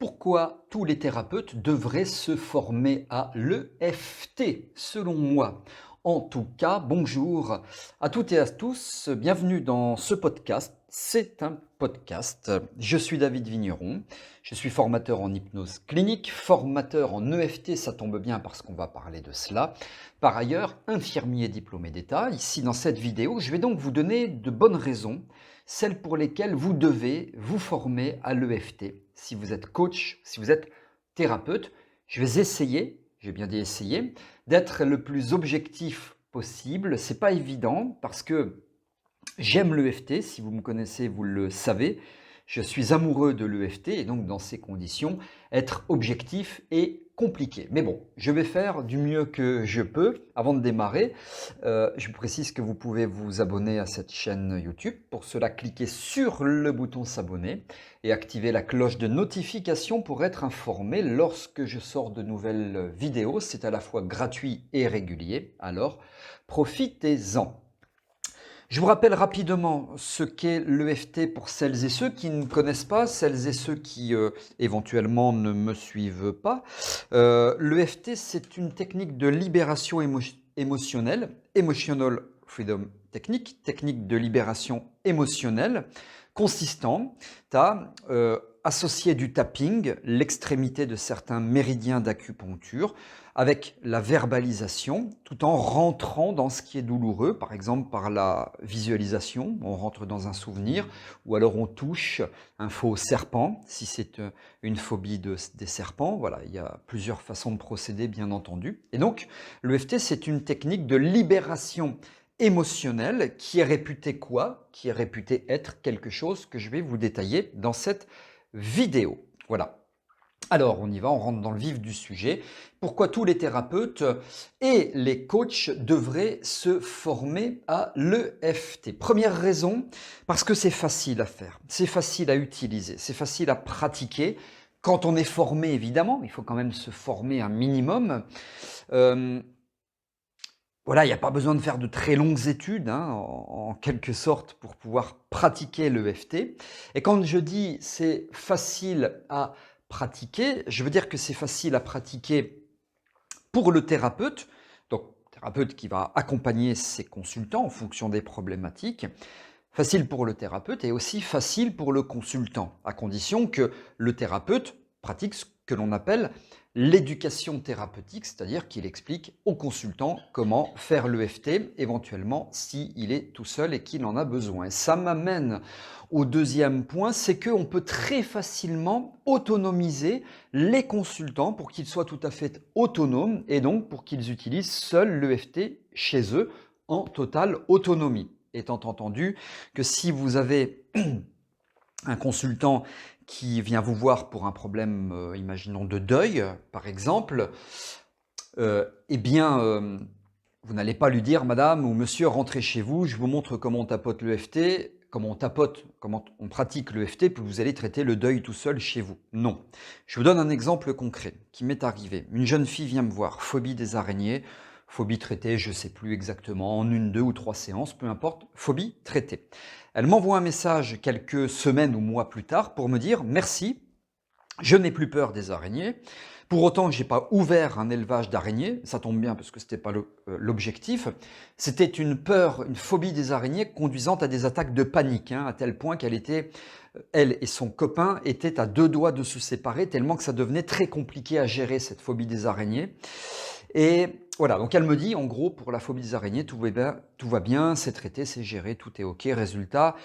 Pourquoi tous les thérapeutes devraient se former à l'EFT, selon moi? En tout cas, bonjour à toutes et à tous, bienvenue dans ce podcast. C'est un podcast. Je suis David Vigneron, je suis formateur en hypnose clinique, formateur en EFT, ça tombe bien parce qu'on va parler de cela. Par ailleurs, infirmier diplômé d'État. Ici, dans cette vidéo, je vais donc vous donner de bonnes raisons, celles pour lesquelles vous devez vous former à l'EFT. Si vous êtes coach, si vous êtes thérapeute, je vais essayer, j'ai bien dit essayer, d'être le plus objectif possible. C'est pas évident parce que j'aime l'EFT, si vous me connaissez, vous le savez. Je suis amoureux de l'EFT et donc dans ces conditions, être objectif est compliqué. Mais bon, je vais faire du mieux que je peux. Avant de démarrer, je vous précise que vous pouvez vous abonner à cette chaîne YouTube. Pour cela, cliquez sur le bouton s'abonner et activez la cloche de notification pour être informé lorsque je sors de nouvelles vidéos. C'est à la fois gratuit et régulier, alors profitez-en. Je vous rappelle rapidement ce qu'est l'EFT pour celles et ceux qui ne connaissent pas, celles et ceux qui éventuellement ne me suivent pas. L'EFT, c'est une technique de libération émotionnelle, Emotional Freedom Technique, technique de libération émotionnelle, consistant à associer du tapping, l'extrémité de certains méridiens d'acupuncture, avec la verbalisation, tout en rentrant dans ce qui est douloureux, par exemple par la visualisation, on rentre dans un souvenir, ou alors on touche un faux serpent, si c'est une phobie des serpents. Voilà, il y a plusieurs façons de procéder, bien entendu. Et donc, l'EFT, c'est une technique de libération émotionnelle qui est réputée quoi? Qui est réputée être quelque chose que je vais vous détailler dans cette vidéo. Voilà. Alors, on y va, on rentre dans le vif du sujet. Pourquoi tous les thérapeutes et les coachs devraient se former à l'EFT? Première raison, parce que c'est facile à faire, c'est facile à utiliser, c'est facile à pratiquer. Quand on est formé, évidemment, il faut quand même se former un minimum. Voilà, il n'y a pas besoin de faire de très longues études, hein, en quelque sorte, pour pouvoir pratiquer l'EFT. Et quand je dis c'est facile à pratiquer, je veux dire que c'est facile à pratiquer pour le thérapeute, donc thérapeute qui va accompagner ses consultants en fonction des problématiques, facile pour le thérapeute et aussi facile pour le consultant, à condition que le thérapeute pratique ce que l'on appelle l'éducation thérapeutique, c'est-à-dire qu'il explique au consultant comment faire l'EFT, éventuellement s'il est tout seul et qu'il en a besoin. Et ça m'amène au deuxième point, c'est qu'on peut très facilement autonomiser les consultants pour qu'ils soient tout à fait autonomes et donc pour qu'ils utilisent seuls l'EFT chez eux en totale autonomie. Étant entendu que si vous avez un consultant qui vient vous voir pour un problème, imaginons de deuil, par exemple, eh bien, vous n'allez pas lui dire « Madame ou Monsieur, rentrez chez vous, je vous montre comment on tapote l'EFT, comment on pratique l'EFT, puis vous allez traiter le deuil tout seul chez vous. » Non. Je vous donne un exemple concret qui m'est arrivé. Une jeune fille vient me voir, phobie des araignées, phobie traitée, je ne sais plus exactement, en 1, 2 ou 3 séances, peu importe, phobie traitée. Elle m'envoie un message quelques semaines ou mois plus tard pour me dire « Merci, je n'ai plus peur des araignées. Pour autant, je n'ai pas ouvert un élevage d'araignées, ça tombe bien parce que ce n'était pas l'objectif. C'était une peur, une phobie des araignées conduisant à des attaques de panique, hein, à tel point qu'elle était, elle et son copain étaient à 2 doigts de se séparer, tellement que ça devenait très compliqué à gérer cette phobie des araignées. Et voilà, donc elle me dit, en gros, pour la phobie des araignées, tout va bien, c'est traité, c'est géré, tout est OK, résultat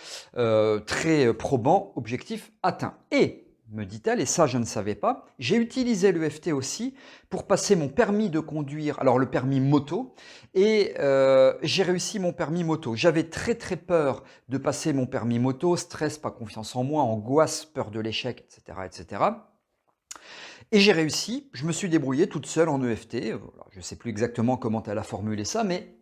très probant, objectif atteint. Et, me dit-elle, et ça je ne savais pas, j'ai utilisé l'EFT aussi pour passer mon permis de conduire, alors le permis moto, et j'ai réussi mon permis moto. J'avais très très peur de passer mon permis moto, stress, pas confiance en moi, angoisse, peur de l'échec, etc., etc. Et j'ai réussi, je me suis débrouillé toute seule en EFT, je ne sais plus exactement comment elle a formulé ça, mais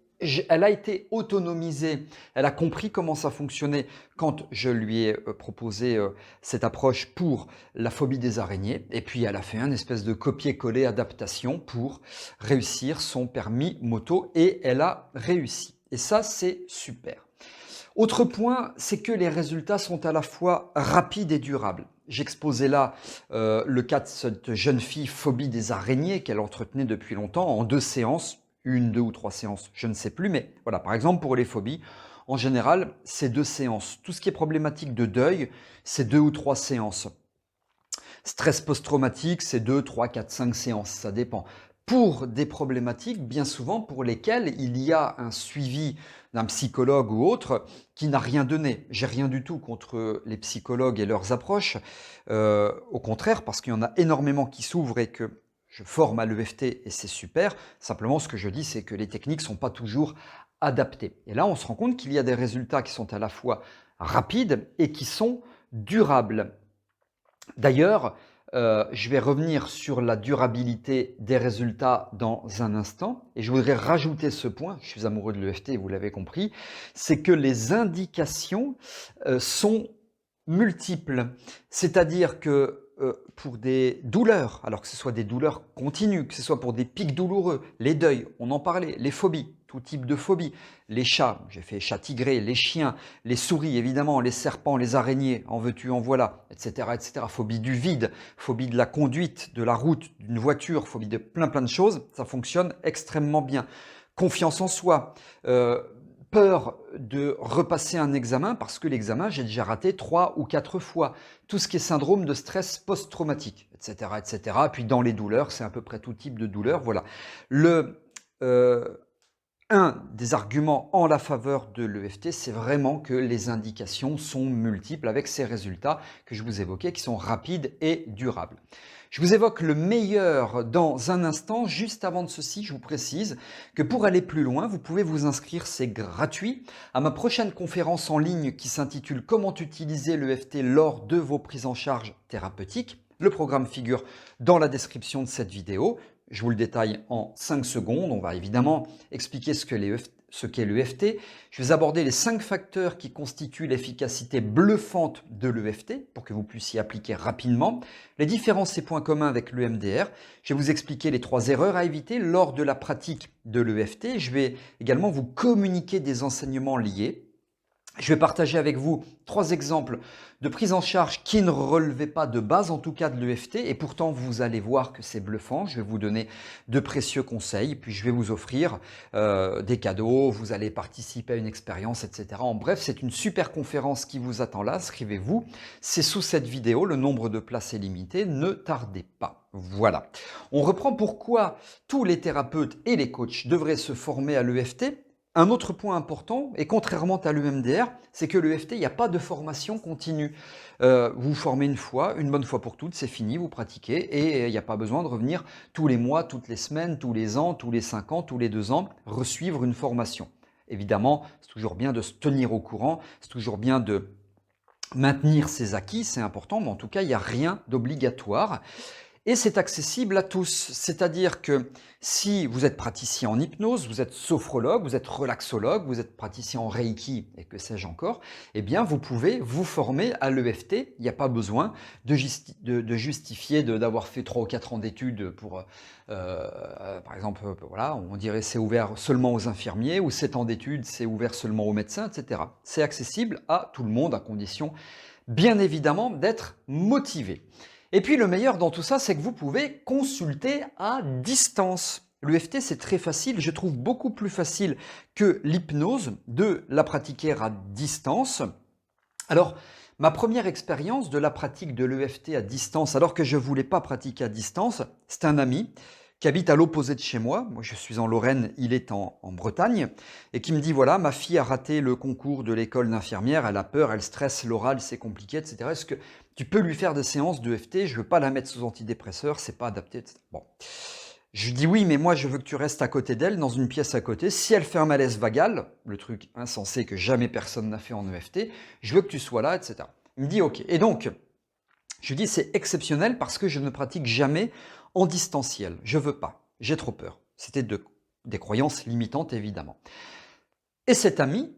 elle a été autonomisée, elle a compris comment ça fonctionnait quand je lui ai proposé cette approche pour la phobie des araignées, et puis elle a fait un espèce de copier-coller adaptation pour réussir son permis moto, et elle a réussi. Et ça, c'est super. Autre point, c'est que les résultats sont à la fois rapides et durables. j'exposais là le cas de cette jeune fille phobie des araignées qu'elle entretenait depuis longtemps en 2 séances, 1, 2 ou 3 séances, je ne sais plus, mais voilà, par exemple pour les phobies, en général, c'est 2 séances. Tout ce qui est problématique de deuil, c'est 2 ou 3 séances. Stress post-traumatique, c'est 2, 3, 4, 5 séances, ça dépend. Pour des problématiques, bien souvent, pour lesquelles il y a un suivi d'un psychologue ou autre qui n'a rien donné. J'ai rien du tout contre les psychologues et leurs approches. Au contraire, parce qu'il y en a énormément qui s'ouvrent et que je forme à l'EFT et c'est super. Simplement, ce que je dis, c'est que les techniques ne sont pas toujours adaptées. Et là, on se rend compte qu'il y a des résultats qui sont à la fois rapides et qui sont durables. D'ailleurs, je vais revenir sur la durabilité des résultats dans un instant et je voudrais rajouter ce point, je suis amoureux de l'EFT, vous l'avez compris, c'est que les indications sont multiples. C'est-à-dire que pour des douleurs, alors que ce soit des douleurs continues, que ce soit pour des pics douloureux, les deuils, on en parlait, les phobies, tout type de phobie, les chats, j'ai fait chat tigré, les chiens, les souris évidemment, les serpents, les araignées, en veux-tu, en voilà, etc., etc. Phobie du vide, phobie de la conduite, de la route, d'une voiture, phobie de plein de choses, ça fonctionne extrêmement bien. Confiance en soi, peur de repasser un examen parce que l'examen, j'ai déjà raté 3 ou 4 fois. Tout ce qui est syndrome de stress post-traumatique, etc., etc. Puis dans les douleurs, c'est à peu près tout type de douleur. Voilà. Un des arguments en la faveur de l'EFT, c'est vraiment que les indications sont multiples avec ces résultats que je vous évoquais qui sont rapides et durables. Je vous évoque le meilleur dans un instant. Juste avant de ceci, je vous précise que pour aller plus loin, vous pouvez vous inscrire, c'est gratuit, à ma prochaine conférence en ligne qui s'intitule « Comment utiliser l'EFT lors de vos prises en charge thérapeutiques ». Le programme figure dans la description de cette vidéo. Je vous le détaille en 5 secondes. On va évidemment expliquer ce qu'est l'EFT. Je vais aborder les 5 facteurs qui constituent l'efficacité bluffante de l'EFT pour que vous puissiez appliquer rapidement. Les différences et points communs avec l'EMDR. Je vais vous expliquer les 3 erreurs à éviter lors de la pratique de l'EFT. Je vais également vous communiquer des enseignements liés. Je vais partager avec vous 3 exemples de prise en charge qui ne relevaient pas de base, en tout cas de l'EFT, et pourtant vous allez voir que c'est bluffant. Je vais vous donner de précieux conseils, puis je vais vous offrir des cadeaux, vous allez participer à une expérience, etc. En bref, c'est une super conférence qui vous attend là, inscrivez-vous. C'est sous cette vidéo, le nombre de places est limité, ne tardez pas. Voilà. On reprend pourquoi tous les thérapeutes et les coachs devraient se former à l'EFT. Un autre point important, et contrairement à l'EMDR, c'est que l'EFT, il n'y a pas de formation continue. Vous vous formez une bonne fois pour toutes, c'est fini, vous pratiquez, et il n'y a pas besoin de revenir tous les mois, toutes les semaines, tous les ans, tous les 5 ans, tous les 2 ans, resuivre une formation. Évidemment, c'est toujours bien de se tenir au courant, c'est toujours bien de maintenir ses acquis, c'est important, mais en tout cas, il n'y a rien d'obligatoire. Et c'est accessible à tous, c'est-à-dire que si vous êtes praticien en hypnose, vous êtes sophrologue, vous êtes relaxologue, vous êtes praticien en Reiki et que sais-je encore, eh bien vous pouvez vous former à l'EFT. Il n'y a pas besoin de justifier d'avoir fait 3 ou 4 ans d'études pour, par exemple, voilà, on dirait c'est ouvert seulement aux infirmiers ou 7 ans d'études, c'est ouvert seulement aux médecins, etc. C'est accessible à tout le monde à condition, bien évidemment, d'être motivé. Et puis le meilleur dans tout ça, c'est que vous pouvez consulter à distance. L'EFT, c'est très facile, je trouve beaucoup plus facile que l'hypnose de la pratiquer à distance. Alors, ma première expérience de la pratique de l'EFT à distance, alors que je ne voulais pas pratiquer à distance, c'est un ami qui habite à l'opposé de chez moi. Moi, je suis en Lorraine, il est en Bretagne, et qui me dit, voilà, ma fille a raté le concours de l'école d'infirmière, elle a peur, elle stresse, l'oral, c'est compliqué, etc. Est-ce que tu peux lui faire des séances d'EFT? Je ne veux pas la mettre sous antidépresseur, c'est pas adapté, etc. Bon. Je lui dis oui, mais moi, je veux que tu restes à côté d'elle, dans une pièce à côté. Si elle fait un malaise vagal, le truc insensé que jamais personne n'a fait en EFT, je veux que tu sois là, etc. Il me dit ok. Et donc, je lui dis c'est exceptionnel parce que je ne pratique jamais en distanciel. Je veux pas. J'ai trop peur. C'était des croyances limitantes, évidemment. Et cet ami,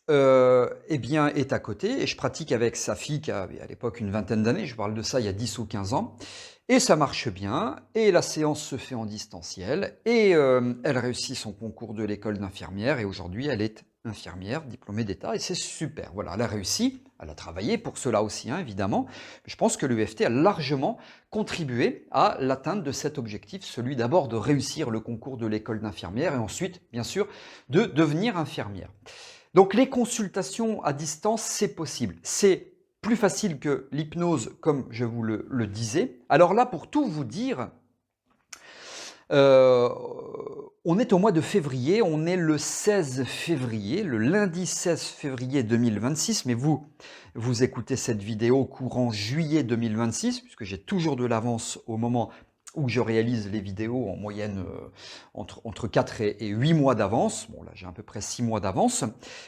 eh bien, est à côté et je pratique avec sa fille qui avait à l'époque une vingtaine d'années. Je parle de ça il y a 10 ou 15 ans. Et ça marche bien, et la séance se fait en distanciel, et elle réussit son concours de l'école d'infirmière, et aujourd'hui elle est infirmière, diplômée d'État, et c'est super. Voilà, elle a réussi, elle a travaillé pour cela aussi, hein, évidemment. Je pense que l'EFT a largement contribué à l'atteinte de cet objectif, celui d'abord de réussir le concours de l'école d'infirmière et ensuite, bien sûr, de devenir infirmière. Donc les consultations à distance, c'est possible. C'est plus facile que l'hypnose, comme je vous le disais. Alors là, pour tout vous dire, euh, on est au mois de février, on est le 16 février, le lundi 16 février 2026, mais vous écoutez cette vidéo courant juillet 2026, puisque j'ai toujours de l'avance au moment où je réalise les vidéos en moyenne entre 4 et 8 mois d'avance. Bon là j'ai à peu près 6 mois d'avance.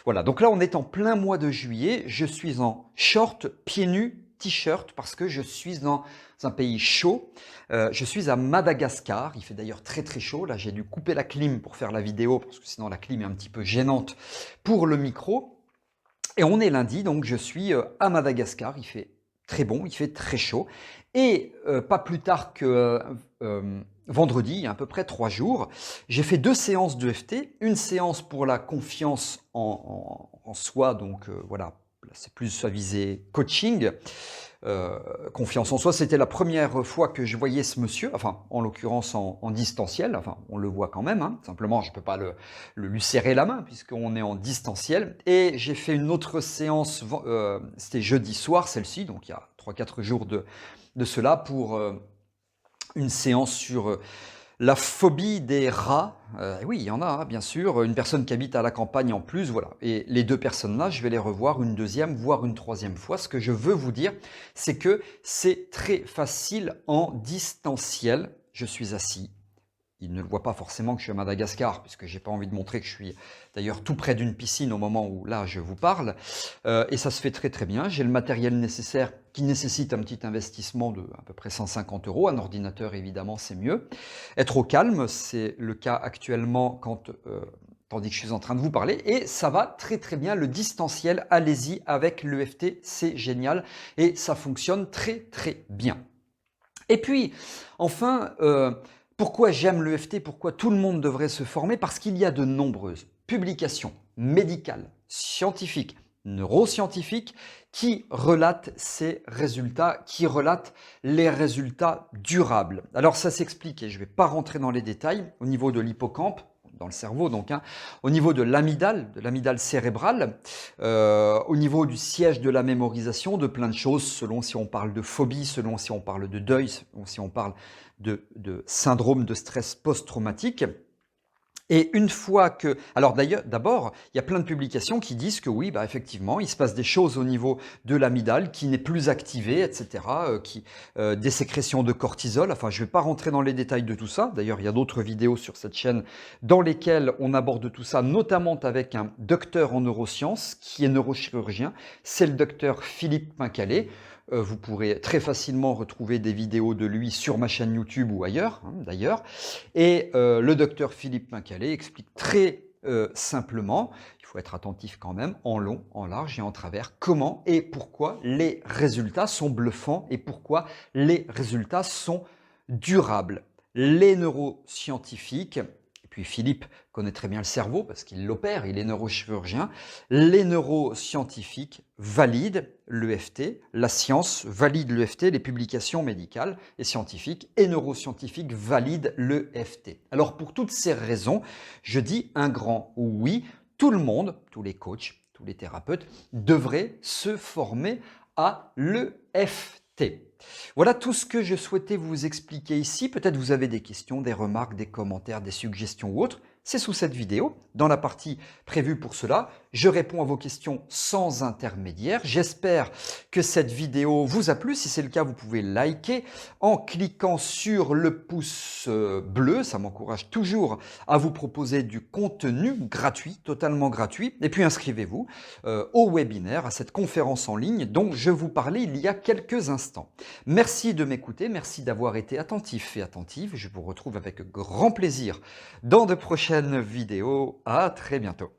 Voilà, donc là on est en plein mois de juillet, je suis en short, pieds nus, t-shirt, parce que je suis dans un pays chaud. Je suis à Madagascar, il fait d'ailleurs très très chaud. Là j'ai dû couper la clim pour faire la vidéo, parce que sinon la clim est un petit peu gênante pour le micro. Et on est lundi, donc je suis à Madagascar, il fait très bon, il fait très chaud. Et pas plus tard que vendredi, il y a à peu près 3 jours, j'ai fait 2 séances d'EFT. Une séance pour la confiance en soi, donc voilà, c'est plus à visée coaching. Confiance en soi, c'était la première fois que je voyais ce monsieur, enfin en l'occurrence en distanciel, enfin on le voit quand même, hein. Simplement je ne peux pas lui serrer la main puisqu'on est en distanciel. Et j'ai fait une autre séance, c'était jeudi soir celle-ci, donc il y a 3-4 jours de cela, pour une séance sur la phobie des rats. Oui, il y en a, hein, bien sûr. Une personne qui habite à la campagne en plus, voilà. Et les 2 personnes-là, je vais les revoir une deuxième, voire une troisième fois. Ce que je veux vous dire, c'est que c'est très facile en distanciel. Je suis assis. Il ne le voit pas forcément que je suis à Madagascar, puisque j'ai pas envie de montrer que je suis d'ailleurs tout près d'une piscine au moment où là je vous parle. Et ça se fait très très bien. J'ai le matériel nécessaire qui nécessite un petit investissement de à peu près 150 €. Un ordinateur évidemment c'est mieux. Être au calme, c'est le cas actuellement tandis que je suis en train de vous parler, et ça va très très bien. Le distanciel, allez-y avec l'EFT, c'est génial et ça fonctionne très très bien. Et puis enfin, pourquoi j'aime l'EFT, pourquoi tout le monde devrait se former? Parce qu'il y a de nombreuses publications médicales, scientifiques, neuroscientifiques qui relatent ces résultats, qui relatent les résultats durables. Alors ça s'explique, et je ne vais pas rentrer dans les détails, au niveau de l'hippocampe, dans le cerveau donc, hein, au niveau de l'amygdale cérébrale, au niveau du siège de la mémorisation, de plein de choses, selon si on parle de phobie, selon si on parle de deuil, selon si on parle de syndrome de stress post-traumatique. Et une fois que... Alors d'ailleurs, d'abord, il y a plein de publications qui disent que oui, bah effectivement, il se passe des choses au niveau de l'amygdale qui n'est plus activée, etc., des sécrétions de cortisol. Enfin, je ne vais pas rentrer dans les détails de tout ça. D'ailleurs, il y a d'autres vidéos sur cette chaîne dans lesquelles on aborde tout ça, notamment avec un docteur en neurosciences qui est neurochirurgien. C'est le docteur Philippe Pincalé. Vous pourrez très facilement retrouver des vidéos de lui sur ma chaîne YouTube ou ailleurs, hein, d'ailleurs. Et le docteur Philippe Pincalé explique très simplement, il faut être attentif quand même, en long, en large et en travers, comment et pourquoi les résultats sont bluffants et pourquoi les résultats sont durables. Les neuroscientifiques, et puis Philippe connaît très bien le cerveau parce qu'il l'opère, il est neurochirurgien. Les neuroscientifiques valident l'EFT, la science valide l'EFT, les publications médicales et scientifiques et neuroscientifiques valident l'EFT. Alors pour toutes ces raisons, je dis un grand oui, tout le monde, tous les coachs, tous les thérapeutes devraient se former à l'EFT. Voilà tout ce que je souhaitais vous expliquer ici. Peut-être vous avez des questions, des remarques, des commentaires, des suggestions ou autres. C'est sous cette vidéo, dans la partie prévue pour cela. Je réponds à vos questions sans intermédiaire. J'espère que cette vidéo vous a plu. Si c'est le cas, vous pouvez liker en cliquant sur le pouce bleu. Ça m'encourage toujours à vous proposer du contenu gratuit, totalement gratuit. Et puis inscrivez-vous au webinaire, à cette conférence en ligne dont je vous parlais il y a quelques instants. Merci de m'écouter, merci d'avoir été attentif et attentive. Je vous retrouve avec grand plaisir dans de prochaines vidéos. À très bientôt.